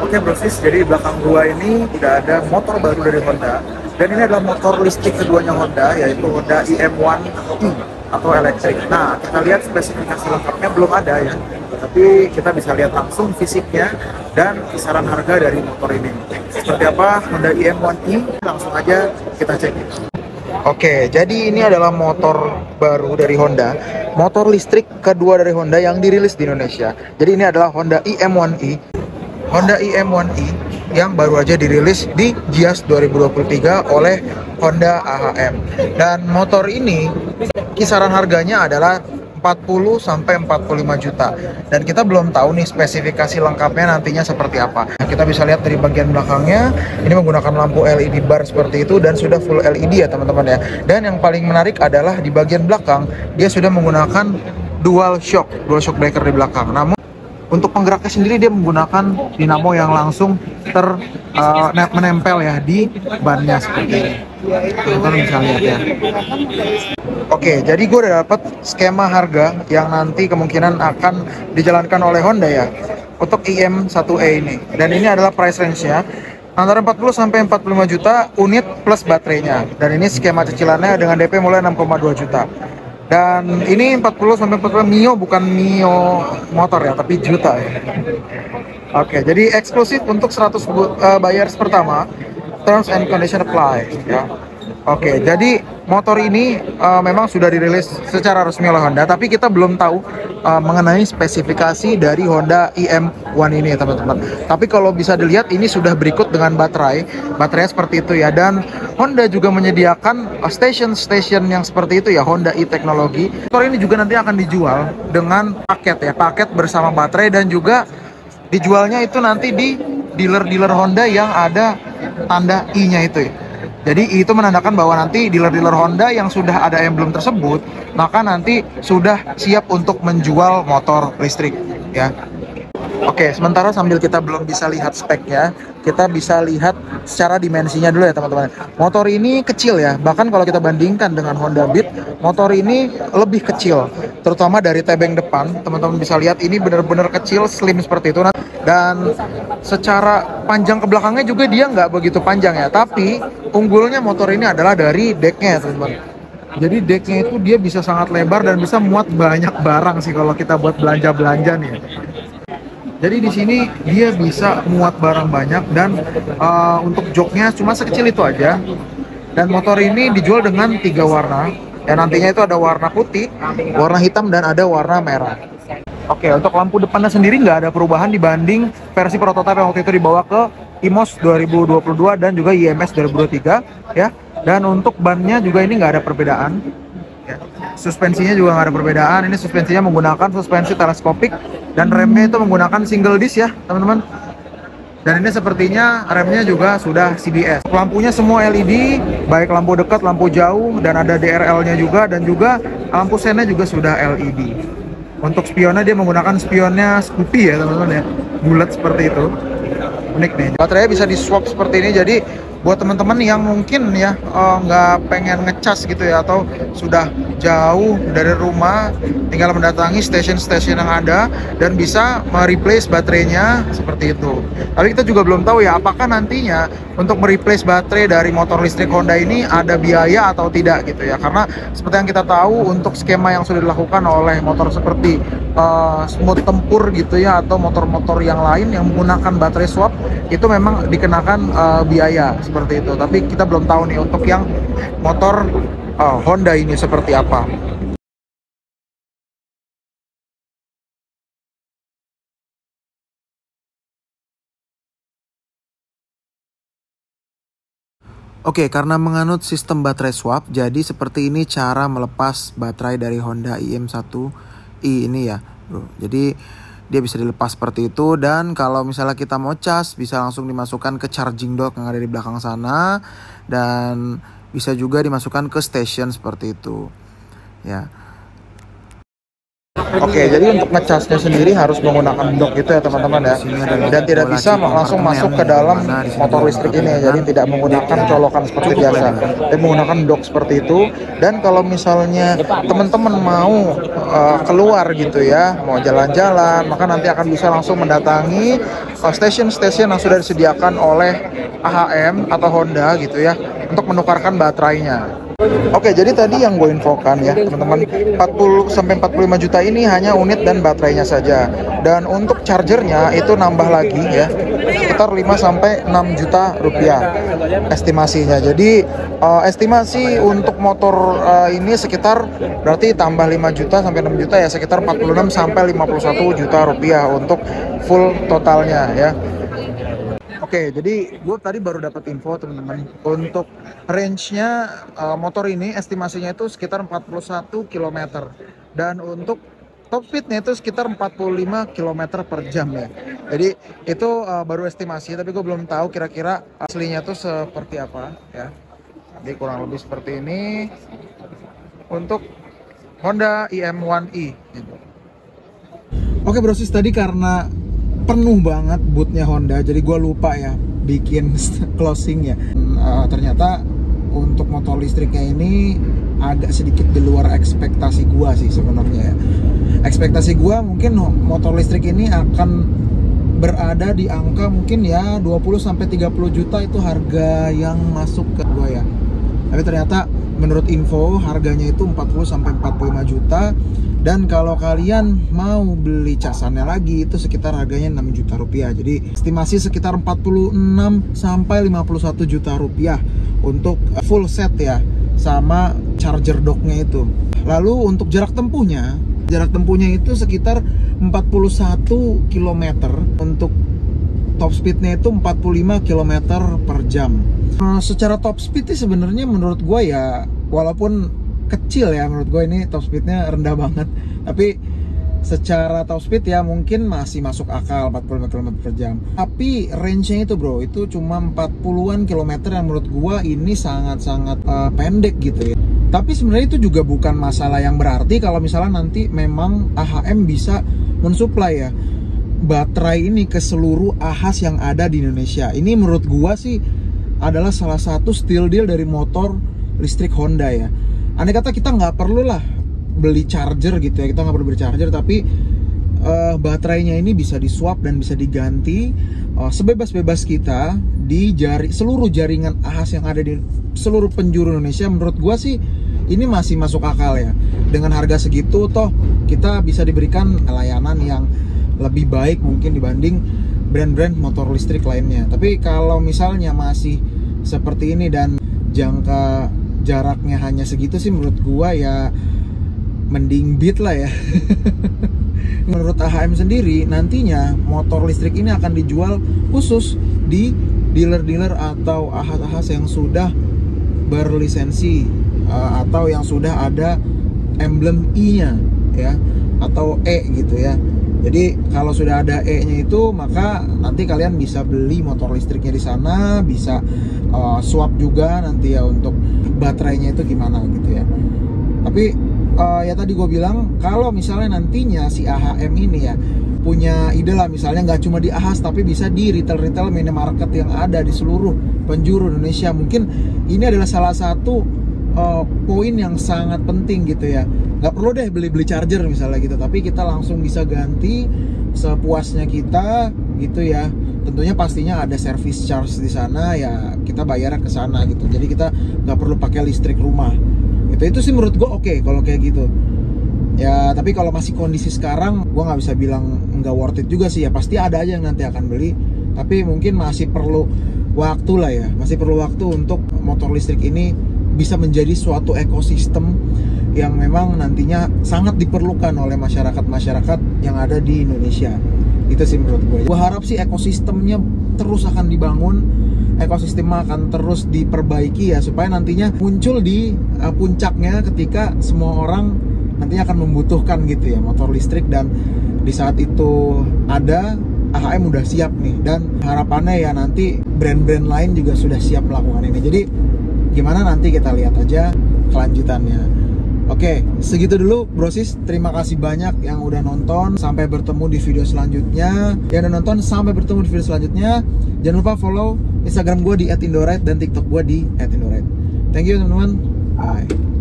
Oke brosis, jadi di belakang gua ini udah ada motor baru dari Honda. Dan ini adalah motor listrik keduanya Honda, yaitu Honda IM1E atau elektrik. Nah, kita lihat spesifikasi lengkapnya belum ada ya. Tapi kita bisa lihat langsung fisiknya dan kisaran harga dari motor ini. Seperti apa Honda IM1E? Langsung aja kita cek. Oke, jadi ini adalah motor baru dari Honda, motor listrik kedua dari Honda yang dirilis di Indonesia. Jadi ini adalah Honda IM1E. Honda IM1E yang baru aja dirilis di Gias 2023 oleh Honda AHM. Dan motor ini kisaran harganya adalah 40 sampai 45 juta. Dan kita belum tahu nih spesifikasi lengkapnya nantinya seperti apa. Kita bisa lihat dari bagian belakangnya, ini menggunakan lampu LED bar seperti itu dan sudah full LED ya teman-teman ya. Dan yang paling menarik adalah di bagian belakang dia sudah menggunakan dual shock breaker di belakang. Namun untuk penggeraknya sendiri dia menggunakan dinamo yang langsung menempel ya di bannya seperti ini. Teman-teman bisa lihat ya. Oke, jadi gue udah dapat skema harga yang nanti kemungkinan akan dijalankan oleh Honda ya untuk IM1E ini. Dan ini adalah price range-nya antara 40 sampai 45 juta unit plus baterainya. Dan ini skema cicilannya dengan DP mulai 6,2 juta. Dan ini 40 sampai 45 Mio, bukan Mio motor ya, tapi juta ya. Oke, jadi eksklusif untuk 100 buyers pertama. Terms and condition apply ya. Oke, jadi motor ini memang sudah dirilis secara resmi oleh Honda, tapi kita belum tahu mengenai spesifikasi dari Honda IM1 ini teman-teman. Tapi kalau bisa dilihat ini sudah berikut dengan baterai seperti itu ya. Dan Honda juga menyediakan station yang seperti itu ya, Honda e-Teknologi. Motor ini juga nanti akan dijual dengan paket bersama baterai, dan juga dijualnya itu nanti di dealer-dealer Honda yang ada tanda I-nya itu ya. Jadi itu menandakan bahwa nanti dealer-dealer Honda yang sudah ada emblem tersebut, maka nanti sudah siap untuk menjual motor listrik ya. Oke, sementara sambil kita belum bisa lihat speknya, kita bisa lihat secara dimensinya dulu ya teman-teman. Motor ini kecil ya, bahkan kalau kita bandingkan dengan Honda Beat, motor ini lebih kecil. Terutama dari tebeng depan, teman-teman bisa lihat ini benar-benar kecil, slim seperti itu. Dan secara panjang ke belakangnya juga dia nggak begitu panjang ya. Tapi unggulnya motor ini adalah dari decknya ya teman-teman. Jadi decknya itu dia bisa sangat lebar dan bisa muat banyak barang sih kalau kita buat belanja-belanja nih. Jadi di sini dia bisa muat barang banyak, dan untuk joknya cuma sekecil itu aja. Dan motor ini dijual dengan 3 warna. Ya nantinya itu ada warna putih, warna hitam, dan ada warna merah. Oke, untuk lampu depannya sendiri nggak ada perubahan dibanding versi prototipe yang waktu itu dibawa ke IMOS 2022 dan juga IMS 2023 ya. Dan untuk bannya juga ini nggak ada perbedaan. Ya. Suspensinya juga nggak ada perbedaan. Ini suspensinya menggunakan suspensi teleskopik, dan remnya itu menggunakan single disc ya teman-teman. Dan ini sepertinya remnya juga sudah CBS. Lampunya semua LED, baik lampu dekat, lampu jauh, dan ada DRL-nya juga, dan juga lampu sennya juga sudah LED. Untuk spionnya dia menggunakan spionnya Scoopy ya teman-teman ya, bulat seperti itu. Unik nih. Baterainya bisa di swap seperti ini, jadi buat teman-teman yang mungkin ya nggak pengen ngecas gitu ya, atau sudah jauh dari rumah, tinggal mendatangi stasiun-stasiun yang ada dan bisa mereplace baterainya seperti itu. Tapi kita juga belum tahu ya apakah nantinya untuk mereplace baterai dari motor listrik Honda ini ada biaya atau tidak gitu ya. Karena seperti yang kita tahu untuk skema yang sudah dilakukan oleh motor seperti Smooth Tempur gitu ya, atau motor-motor yang lain yang menggunakan baterai swap, itu memang dikenakan biaya seperti itu. Tapi kita belum tahu nih untuk yang motor Honda ini seperti apa. Oke, karena menganut sistem baterai swap, jadi seperti ini cara melepas baterai dari Honda IM1i ini ya, bro. Jadi dia bisa dilepas seperti itu, dan kalau misalnya kita mau cas, bisa langsung dimasukkan ke charging dock yang ada di belakang sana, dan bisa juga dimasukkan ke station seperti itu ya. Oke, jadi untuk ngecasnya sendiri harus menggunakan dock gitu ya teman-teman ya. Dan tidak bisa langsung masuk ke dalam motor listrik ini. Jadi tidak menggunakan colokan seperti biasa. Tapi menggunakan dock seperti itu. Dan kalau misalnya teman-teman mau keluar gitu ya, mau jalan-jalan, maka nanti akan bisa langsung mendatangi stasiun-stasiun yang sudah disediakan oleh AHM atau Honda gitu ya, untuk menukarkan baterainya. Oke, jadi tadi yang gue infokan ya teman-teman, 40-45 juta ini hanya unit dan baterainya saja. Dan untuk chargernya itu nambah lagi ya, sekitar 5-6 juta rupiah estimasinya. Jadi estimasi untuk motor ini sekitar berarti tambah 5 juta sampai 6 juta ya, sekitar 46-51 juta rupiah untuk full totalnya ya. Oke, jadi gue tadi baru dapat info teman-teman, untuk range-nya motor ini estimasinya itu sekitar 41 km, dan untuk top speed-nya itu sekitar 45 km per jam ya. Jadi itu baru estimasi, tapi gue belum tahu kira-kira aslinya itu seperti apa ya. Jadi kurang lebih seperti ini untuk Honda IM1i gitu. Oke brosis, tadi karena penuh banget bootnya Honda, jadi gue lupa ya bikin closing ya. Ternyata untuk motor listriknya ini agak sedikit di luar ekspektasi gue sih sebenarnya ya. Ekspektasi gue mungkin motor listrik ini akan berada di angka mungkin ya 20-30 juta, itu harga yang masuk ke gue ya. Tapi ternyata menurut info harganya itu 40-45 juta. Dan kalau kalian mau beli casannya lagi itu sekitar harganya 6 juta rupiah. Jadi estimasi sekitar 46-51 juta rupiah untuk full set ya, sama charger docknya itu. Lalu untuk jarak tempuhnya itu sekitar 41 km. Untuk top speednya itu 45 km per jam. Secara top speed sih sebenarnya menurut gue ya, walaupun kecil ya, menurut gue ini top speednya rendah banget, tapi secara top speed ya mungkin masih masuk akal 45 km per jam. Tapi range-nya itu bro, itu cuma 40-an kilometer yang menurut gue ini sangat-sangat pendek gitu ya. Tapi sebenarnya itu juga bukan masalah yang berarti kalau misalnya nanti memang AHM bisa mensuplai ya baterai ini ke seluruh AHAS yang ada di Indonesia. Ini menurut gue sih adalah salah satu steal deal dari motor listrik Honda ya. Andai kata kita nggak perlu lah beli charger gitu ya, kita nggak perlu beli charger, tapi baterainya ini bisa disuap dan bisa diganti sebebas-bebas kita di seluruh jaringan AHAS yang ada di seluruh penjuru Indonesia. Menurut gua sih ini masih masuk akal ya. Dengan harga segitu toh kita bisa diberikan layanan yang lebih baik mungkin dibanding brand-brand motor listrik lainnya. Tapi kalau misalnya masih seperti ini dan jaraknya hanya segitu sih, menurut gua ya mending Beat lah ya. Menurut AHM sendiri nantinya motor listrik ini akan dijual khusus di dealer-dealer atau AHAS yang sudah berlisensi atau yang sudah ada emblem I-nya ya, atau E gitu ya. Jadi kalau sudah ada E-nya itu, maka nanti kalian bisa beli motor listriknya di sana, bisa swap juga nanti ya untuk baterainya itu gimana gitu ya. Tapi ya tadi gue bilang, kalau misalnya nantinya si AHM ini ya punya ide lah, misalnya nggak cuma di AHAS tapi bisa di retail minimarket yang ada di seluruh penjuru Indonesia, mungkin ini adalah salah satu poin yang sangat penting gitu ya. Nggak perlu deh beli charger misalnya gitu, tapi kita langsung bisa ganti sepuasnya kita gitu ya. Tentunya pastinya ada service charge di sana ya, kita bayar ke sana gitu. Jadi kita nggak perlu pakai listrik rumah. Itu sih menurut gue oke kalau kayak gitu. Ya tapi kalau masih kondisi sekarang, gue nggak bisa bilang nggak worth it juga sih ya. Pasti ada aja yang nanti akan beli. Tapi mungkin masih perlu waktu lah ya. Masih perlu waktu untuk motor listrik ini bisa menjadi suatu ekosistem yang memang nantinya sangat diperlukan oleh masyarakat yang ada di Indonesia. Itu sih menurut gue. Gue harap sih ekosistemnya terus akan dibangun, ekosistem akan terus diperbaiki ya, supaya nantinya muncul di puncaknya ketika semua orang nantinya akan membutuhkan gitu ya motor listrik. Dan di saat itu ada, AHM udah siap nih, dan harapannya ya nanti brand-brand lain juga sudah siap melakukan ini. Jadi gimana nanti kita lihat aja kelanjutannya. Oke, segitu dulu brosis. Terima kasih banyak yang udah nonton. Sampai bertemu di video selanjutnya. Yang udah nonton, sampai bertemu di video selanjutnya. Jangan lupa follow Instagram gue di @indoride dan TikTok gue di @indoride. Thank you teman-teman. Bye.